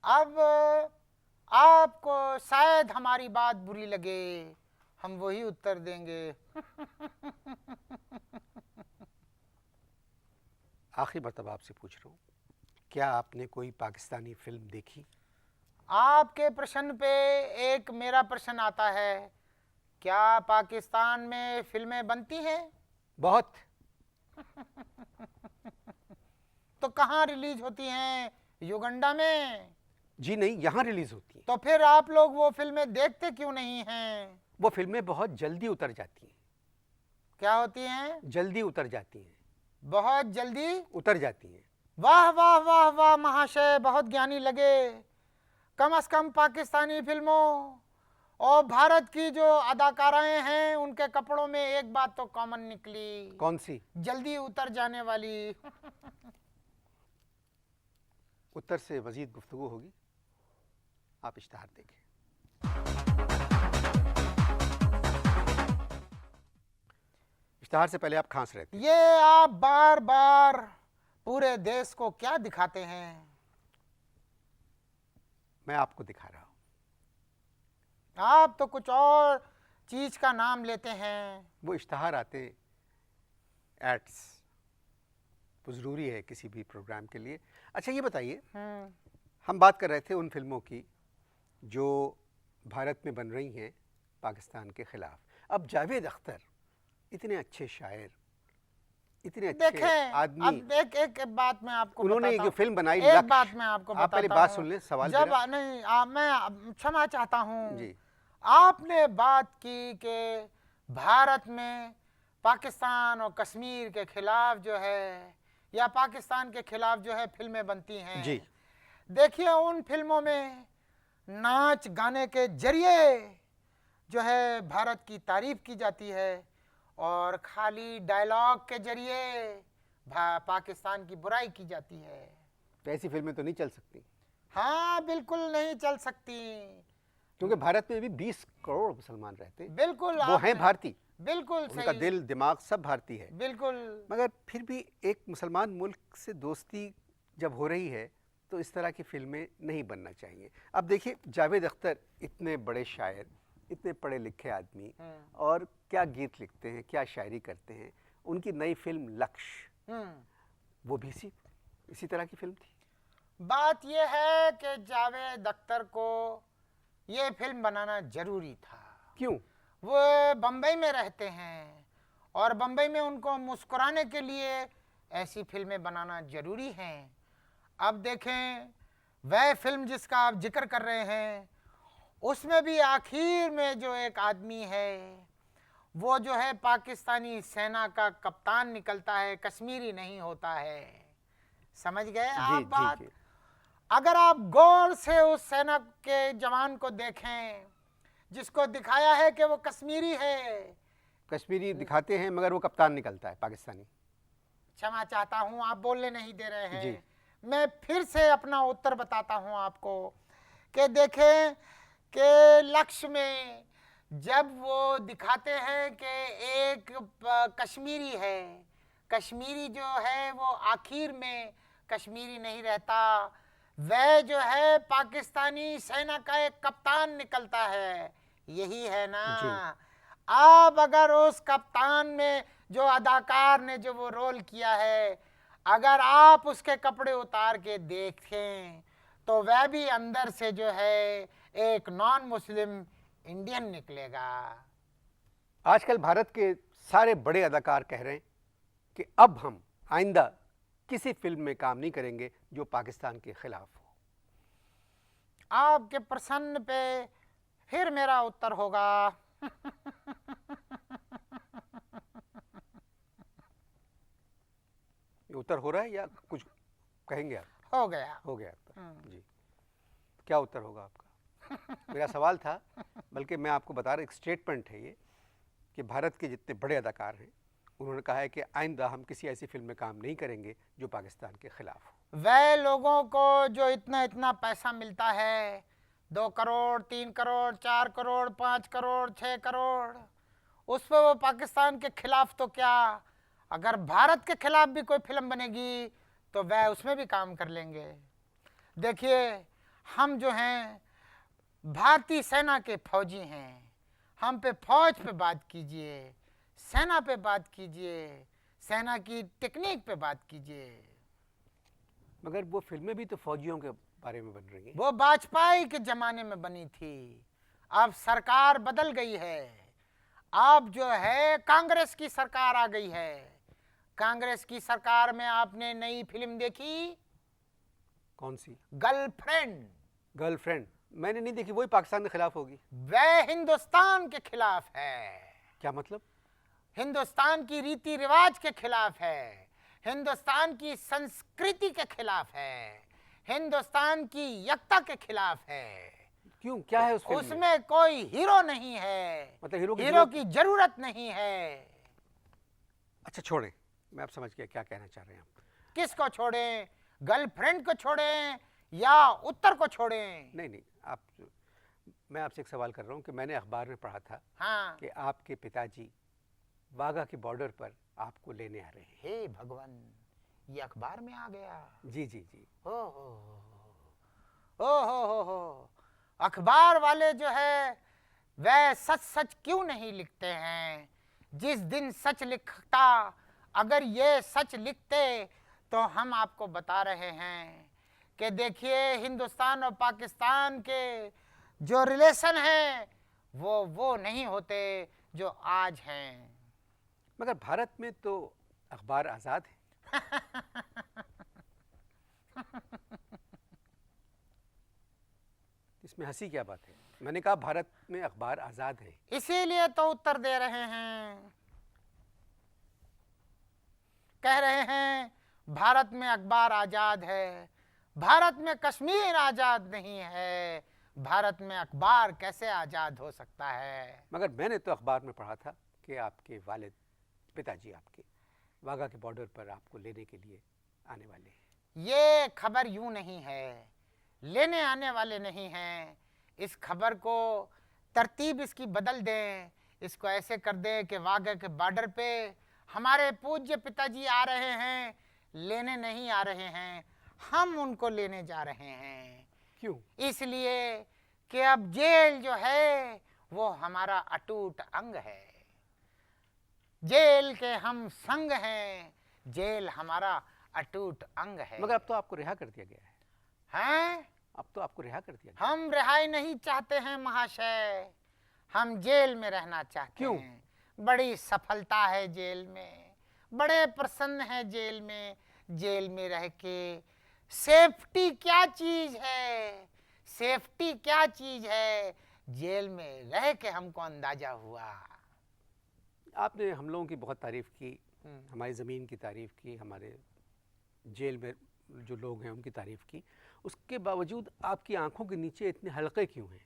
अब आपको शायद हमारी बात बुरी लगे, हम वही उत्तर देंगे। आखिरी मरतबा आपसे पूछ रहा हूँ, क्या आपने कोई पाकिस्तानी फिल्म देखी? आपके प्रश्न पे एक मेरा प्रश्न आता है, क्या पाकिस्तान में फिल्में बनती हैं? बहुत। तो कहाँ रिलीज होती हैं? युगांडा में? जी नहीं, यहाँ रिलीज होती हैं। तो फिर आप लोग वो फिल्में देखते क्यों नहीं हैं? वो फिल्में बहुत जल्दी उतर जाती हैं। क्या होती हैं? जल्दी उतर जाती हैं। बहुत जल्दी उतर जाती हैं। वाह वाह वाह वाह महाशय, बहुत ज्ञानी लगे। कम से कम पाकिस्तानी फिल्मों और भारत की जो अदाकाराएं हैं उनके कपड़ों में एक बात तो कॉमन निकली। कौन सी? जल्दी उतर जाने वाली। उत्तर से मजीद गुफ्तगू होगी, आप इश्तहार देखें। इश्तहार से पहले आप खांस रहे थे। ये आप बार बार पूरे देश को क्या दिखाते हैं? मैं आपको दिखा रहा हूं। आप तो कुछ और चीज का नाम लेते हैं। वो इश्तहार आते, एड्स वो ज़रूरी है किसी भी प्रोग्राम के लिए। अच्छा ये बताइए, हम बात कर रहे थे उन फिल्मों की जो भारत में बन रही हैं पाकिस्तान के खिलाफ। अब जावेद अख्तर इतने अच्छे शायर, इतने अच्छे आदमी, अब एक बात मैं आपको उन्होंने बताता जो फिल्म बनाई एक लक्ष्य, बात मैं आपको आप पहले बताता बात हूं। सुन लें, सवाल जब मेरा। नहीं मैं क्षमा चाहता हूं जी। आपने बात की कि भारत में पाकिस्तान और कश्मीर के खिलाफ जो है या पाकिस्तान के खिलाफ जो है फिल्में बनती हैं। जी। देखिए उन फिल्मों में नाच गाने के जरिए जो है भारत की तारीफ की जाती है और खाली डायलॉग के जरिए पाकिस्तान की बुराई की जाती है। तो ऐसी फिल्में तो नहीं चल सकती। हाँ बिल्कुल नहीं चल सकती, क्योंकि भारत में भी 20 करोड़ मुसलमान रहते हैं। बिल्कुल वो हैं भारतीय, बिल्कुल उनका सही, दिल दिमाग सब भारतीय है। बिल्कुल। मगर फिर भी एक मुसलमान मुल्क से दोस्ती जब हो रही है तो इस तरह की फिल्में नहीं बनना चाहिए। अब देखिए जावेद अख्तर इतने बड़े शायर, इतने पढ़े लिखे आदमी, और क्या गीत लिखते हैं, क्या शायरी करते हैं। उनकी नई फिल्म लक्ष्य, वो भी इसी तरह की फिल्म थी। बात यह है कि जावेद अख्तर को ये फिल्म बनाना जरूरी था। क्यों? वो बम्बई में रहते हैं और बम्बई में उनको मुस्कुराने के लिए ऐसी फिल्में बनाना जरूरी हैं। अब देखें वह फिल्म जिसका आप जिक्र कर रहे हैं उसमें भी आखिर में जो एक आदमी है वो जो है पाकिस्तानी सेना का कप्तान निकलता है, कश्मीरी नहीं होता है। समझ गए आप बात? जी। अगर आप गौर से उस सेना के जवान को देखें जिसको दिखाया है कि वो कश्मीरी है, कश्मीरी दिखाते हैं मगर वो कप्तान निकलता है पाकिस्तानी। क्षमा चाहता हूं आप बोलने नहीं दे रहे हैं जी। मैं फिर से अपना उत्तर बताता हूं आपको कि देखें कि लक्ष्य में जब वो दिखाते हैं कि एक कश्मीरी है, कश्मीरी जो है वो आखिर में कश्मीरी नहीं रहता, वह जो है पाकिस्तानी सेना का एक कप्तान निकलता है। यही है ना? अब अगर उस कप्तान में जो अदाकार ने जो वो रोल किया है, अगर आप उसके कपड़े उतार के देखें तो वह भी अंदर से जो है एक नॉन मुस्लिम इंडियन निकलेगा। आजकल भारत के सारे बड़े अदाकार कह रहे हैं कि अब हम आइंदा किसी फिल्म में काम नहीं करेंगे जो पाकिस्तान के खिलाफ हो। आपके प्रश्न पे फिर मेरा उत्तर होगा उत्तर हो रहा है या कुछ कहेंगे आप? हो गया उत्तर। जी, क्या उत्तर होगा आपका? मेरा सवाल था, बल्कि मैं आपको बता रहा, एक स्टेटमेंट है ये कि भारत के जितने बड़े अदाकार हैं उन्होंने कहा है कि आइंदा हम किसी ऐसी फिल्म में काम नहीं करेंगे जो पाकिस्तान के खिलाफ हो। वह लोगों को जो इतना इतना पैसा मिलता है, 2 करोड़ 3 करोड़ 4 करोड़ 5 करोड़ 6 करोड़, उस पर वो पाकिस्तान के खिलाफ तो क्या, अगर भारत के खिलाफ भी कोई फिल्म बनेगी तो वह उसमें भी काम कर लेंगे। देखिए हम जो हैं भारतीय सेना के फौजी हैं, हम पे फौज पे बात कीजिए, सेना पे बात कीजिए, सेना की टेक्निक पे बात कीजिए। मगर वो फिल्में भी तो फौजियों के बारे में बन रही हैं। वो वाजपेयी के जमाने में बनी थी, अब सरकार बदल गई है, अब जो है कांग्रेस की सरकार आ गई है। कांग्रेस की सरकार में आपने नई फिल्म देखी? कौन सी? गर्लफ्रेंड। गर्लफ्रेंड मैंने नहीं देखी, वही पाकिस्तान के खिलाफ होगी। वह हिंदुस्तान के खिलाफ है। क्या मतलब? हिंदुस्तान की रीति रिवाज के खिलाफ है, हिंदुस्तान की संस्कृति के खिलाफ है, हिंदुस्तान की एकता के खिलाफ है। क्यों, क्या है उस फिल्म में? उसमें कोई हीरो नहीं है, मतलब हीरो की जरूरत नहीं है। अच्छा छोड़ें, मैं अब समझ गया क्या कहना चाह रहे हैं आप। किसको छोड़ें? गर्लफ्रेंड को छोड़ें या उत्तर को छोड़ें? नहीं, आप, मैं आपसे एक सवाल कर रहा हूँ कि मैंने अखबार में पढ़ा था हाँ, कि आपके पिताजी वाघा के बॉर्डर पर आपको लेने आ रहे हैं। हे भगवान, ये अखबार में आ गया। जी जी जी। हो अखबार वाले जो है वह सच सच क्यों नहीं लिखते हैं? जिस दिन सच लिखता, अगर ये सच लिखते तो हम आपको बता रहे हैं कि देखिए हिंदुस्तान और पाकिस्तान के जो रिलेशन हैं वो नहीं होते जो आज हैं। मगर भारत में तो अखबार आज़ाद है। इसमें हंसी क्या बात है? मैंने कहा भारत में अखबार आज़ाद है। इसीलिए तो उत्तर दे रहे हैं, कह रहे हैं भारत में अखबार आज़ाद है, भारत में कश्मीर आज़ाद नहीं है, भारत में अखबार कैसे आज़ाद हो सकता है? मगर मैंने तो अखबार में पढ़ा था कि आपके वालिद, पिताजी आपके वाघा के बॉर्डर पर आपको लेने के लिए आने वाले हैं। ये खबर यूं नहीं है, लेने आने वाले नहीं हैं। इस खबर को तरतीब इसकी बदल दें, इसको ऐसे कर दें कि वाघा के बॉर्डर पे हमारे पूज्य पिताजी आ रहे हैं, लेने नहीं आ रहे हैं, हम उनको लेने जा रहे हैं। क्यों? इसलिए कि अब जेल जो है वो हमारा अटूट अंग है, जेल के हम संग हैं, जेल हमारा अटूट अंग है। मगर अब तो आपको रिहा कर दिया गया है। हैं? अब तो आपको रिहा कर दिया गया। हम रिहाई नहीं चाहते हैं महाशय, हम जेल में रहना चाहते क्यों? हैं। बड़ी सफलता है जेल में, बड़े प्रसन्न है जेल में। जेल में रह के सेफ्टी क्या चीज है, सेफ्टी क्या चीज है, जेल में रह के हमको अंदाजा हुआ। आपने हम लोगों की बहुत तारीफ की, हमारी ज़मीन की तारीफ की, हमारे जेल में जो लोग हैं उनकी तारीफ की, उसके बावजूद आपकी आंखों के नीचे इतने हलके क्यों हैं?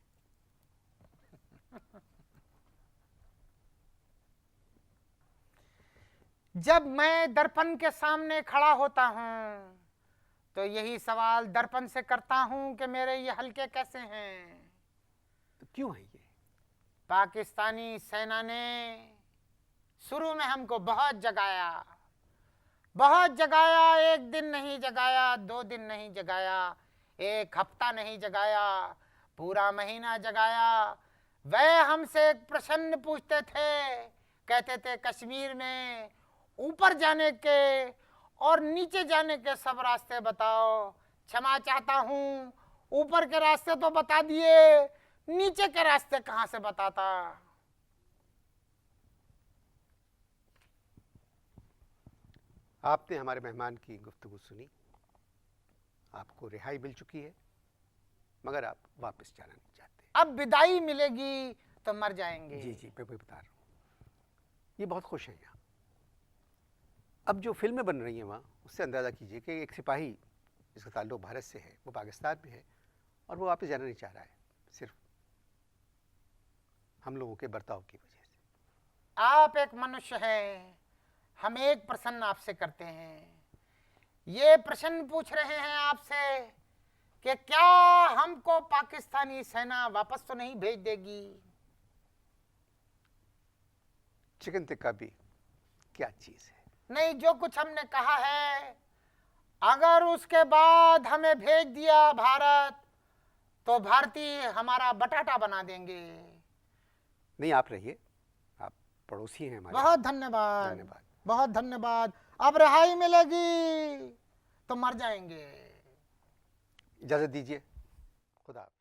जब मैं दर्पण के सामने खड़ा होता हूँ तो यही सवाल दर्पण से करता हूँ कि मेरे ये हलके कैसे हैं। तो क्यों है ये? पाकिस्तानी सेना ने शुरू में हमको बहुत जगाया, बहुत जगाया, एक दिन नहीं जगाया, 2 दिन नहीं जगाया, 1 हफ्ता नहीं जगाया, पूरा महीना जगाया। वह हमसे एक प्रश्न पूछते थे, कहते थे कश्मीर में ऊपर जाने के और नीचे जाने के सब रास्ते बताओ। क्षमा चाहता हूँ, ऊपर के रास्ते तो बता दिए, नीचे के रास्ते कहाँ से बताता। आपने हमारे मेहमान की गुफ्तगू सुनी, आपको रिहाई मिल चुकी है, मगर आप वापस जाना नहीं चाहते। अब विदाई मिलेगी तो मर जाएंगे। जी जी, मैं वही बता रहा हूँ। ये बहुत खुश हैं यहाँ। अब जो फिल्में बन रही हैं वहाँ, उससे अंदाज़ा कीजिए कि एक सिपाही जिसका ताल्लुक भारत से है, वो पाकिस्तान में है और वो वापस जाना नहीं चाह रहा है, सिर्फ हम लोगों के बर्ताव की वजह से। आप एक मनुष्य हैं, हम एक प्रश्न आपसे करते हैं। ये प्रश्न पूछ रहे हैं आपसे कि क्या हमको पाकिस्तानी सेना वापस तो नहीं भेज देगी? चिकन टिक्का भी क्या चीज़ है? नहीं, जो कुछ हमने कहा है, अगर उसके बाद हमें भेज दिया भारत तो भारतीय हमारा बटाटा बना देंगे। नहीं, आप रहिए, आप पड़ोसी हैं हमारे। बहुत धन्यवाद, धन्यवाद। बहुत धन्यवाद। अब रिहाई मिलेगी तो मर जाएंगे। इजाज़त दीजिए, खुदा हाफ़िज़।